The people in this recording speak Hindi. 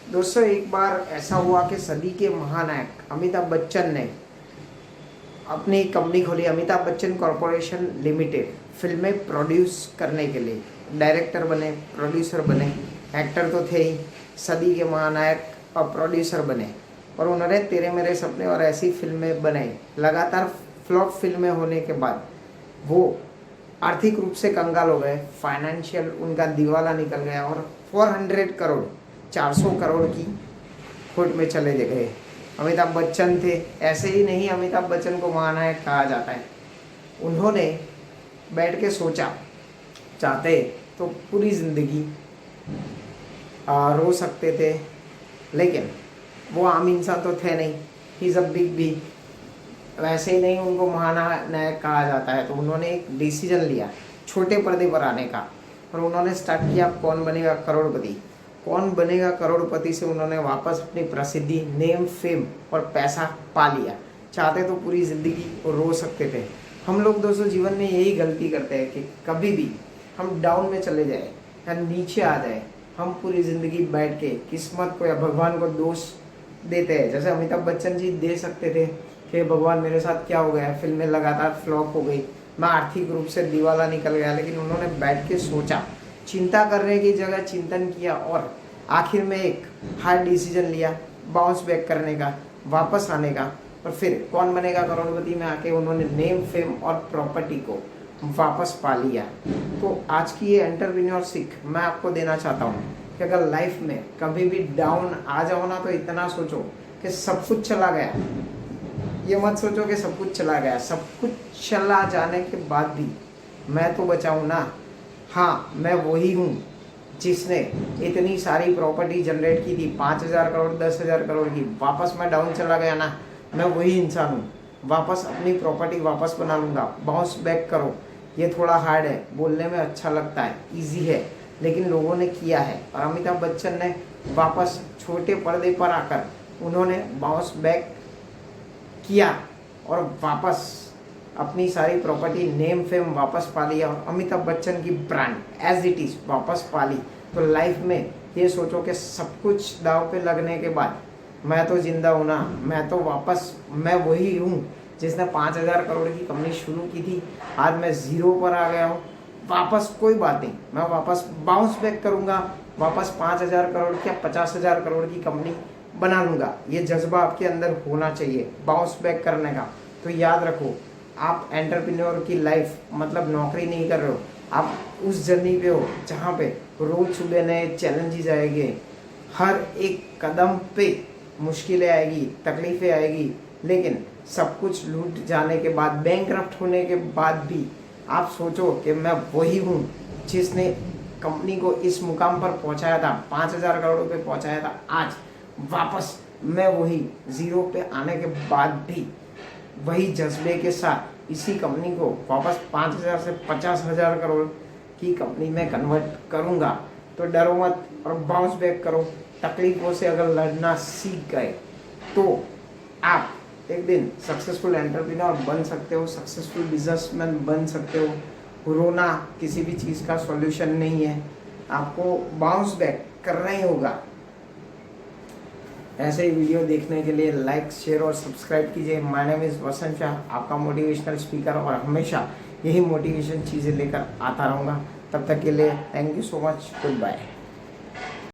दोस्तों, एक बार ऐसा हुआ कि सदी के महानायक अमिताभ बच्चन ने अपनी कंपनी खोली, अमिताभ बच्चन कॉरपोरेशन लिमिटेड। फिल्में प्रोड्यूस करने के लिए डायरेक्टर बने, प्रोड्यूसर बने, एक्टर तो थे ही, सदी के महानायक और प्रोड्यूसर बने। और उन्होंने तेरे मेरे सपने और ऐसी फिल्में बनाई। लगातार फ्लॉप फिल्में होने के बाद वो आर्थिक रूप से कंगाल हो गए, फाइनेंशियल उनका दिवाला निकल गया और 400 करोड़ 400 करोड़ की खोट में चले गए। अमिताभ बच्चन थे, ऐसे ही नहीं अमिताभ बच्चन को महानायक कहा जाता है। उन्होंने बैठ के सोचा, चाहते तो पूरी ज़िंदगी रो सकते थे, लेकिन वो आम इंसान तो थे नहीं, he is a big B. वैसे ही नहीं उनको महानायक कहा जाता है। तो उन्होंने एक डिसीजन लिया छोटे पर्दे पर आने का, और उन्होंने स्टार्ट किया कौन बनेगा करोड़पति। कौन बनेगा करोड़पति से उन्होंने वापस अपनी प्रसिद्धि, नेम, फेम और पैसा पा लिया। चाहते तो पूरी ज़िंदगी रो सकते थे। हम लोग दोस्तों जीवन में यही गलती करते हैं कि कभी भी हम डाउन में चले जाए या नीचे आ जाए, हम पूरी ज़िंदगी बैठ के किस्मत को या भगवान को दोष देते हैं। जैसे अमिताभ बच्चन जी दे सकते थे कि भगवान मेरे साथ क्या हो गया, फिल्में लगातार फ्लॉप हो गई, मैं आर्थिक रूप से दिवाला निकल गया। लेकिन उन्होंने बैठ के सोचा, चिंता करने की जगह चिंतन किया और आखिर में एक हार्ड डिसीजन लिया बाउंस बैक करने का, वापस आने का। और फिर कौन बनेगा करोड़पति में आके उन्होंने नेम, फेम और प्रॉपर्टी को वापस पा लिया। तो आज की ये एंटरप्रेन्योर सीख मैं आपको देना चाहता हूँ कि अगर लाइफ में कभी भी डाउन आ जाओ ना, तो इतना सोचो कि सब कुछ चला गया। ये मत सोचो कि सब कुछ चला गया। सब कुछ चला जाने के बाद भी मैं तो बचाऊँ ना। हाँ, मैं वही हूँ जिसने इतनी सारी प्रॉपर्टी जनरेट की थी, 5,000 करोड़ 10,000 करोड़ की। वापस मैं डाउन चला गया ना, मैं वही इंसान हूँ। वापस अपनी प्रॉपर्टी वापस बना लूँगा। बाउंस बैक करो। ये थोड़ा हार्ड है, बोलने में अच्छा लगता है, इजी है, लेकिन लोगों ने किया है। और अमिताभ बच्चन ने वापस छोटे पर्दे पर आकर उन्होंने बाउंस बैक किया और वापस अपनी सारी प्रॉपर्टी, नेम, फेम वापस पा लिया और अमिताभ बच्चन की ब्रांड एज इट इज़ वापस पा ली। तो लाइफ में ये सोचो कि सब कुछ दाव पे लगने के बाद मैं तो जिंदा हूँ ना, मैं तो वापस मैं वही हूँ जिसने 5,000 करोड़ की कंपनी शुरू की थी। आज मैं ज़ीरो पर आ गया हूँ। वापस कोई बात नहीं, मैं वापस बाउंस बैक करूँगा, वापस 5,000 करोड़ क्या 50,000 करोड़ की कंपनी बना लूँगा। ये जज्बा आपके अंदर होना चाहिए बाउंस बैक करने का। तो याद रखो, आप एंटरप्रेन्योर की लाइफ मतलब नौकरी नहीं कर रहे हो, आप उस जर्नी पे हो जहाँ पे रोज सुबह नए चैलेंजेस आएंगे, हर एक कदम पे मुश्किलें आएगी, तकलीफ़ें आएगी। लेकिन सब कुछ लूट जाने के बाद, बैंकरप्ट होने के बाद भी आप सोचो कि मैं वही हूँ जिसने कंपनी को इस मुकाम पर पहुँचाया था, 5,000 करोड़ पे पहुँचाया था। आज वापस मैं वही ज़ीरो पे आने के बाद भी वही जज्बे के साथ इसी कंपनी को वापस 5,000 से 50,000 करोड़ की कंपनी में कन्वर्ट करूंगा। तो डरो मत और बाउंस बैक करो। तकलीफों से अगर लड़ना सीख गए तो आप एक दिन सक्सेसफुल एंटरप्रेन्योर बन सकते हो, सक्सेसफुल बिजनेसमैन बन सकते हो। रोना किसी भी चीज़ का सॉल्यूशन नहीं है, आपको बाउंस बैक करना ही होगा। ऐसे ही वीडियो देखने के लिए लाइक, शेयर और सब्सक्राइब कीजिए। माय नेम इज़ वसंत शाह, आपका मोटिवेशनल स्पीकर, और हमेशा यही मोटिवेशन चीज़ें लेकर आता रहूँगा। तब तक के लिए thank you so much, good bye.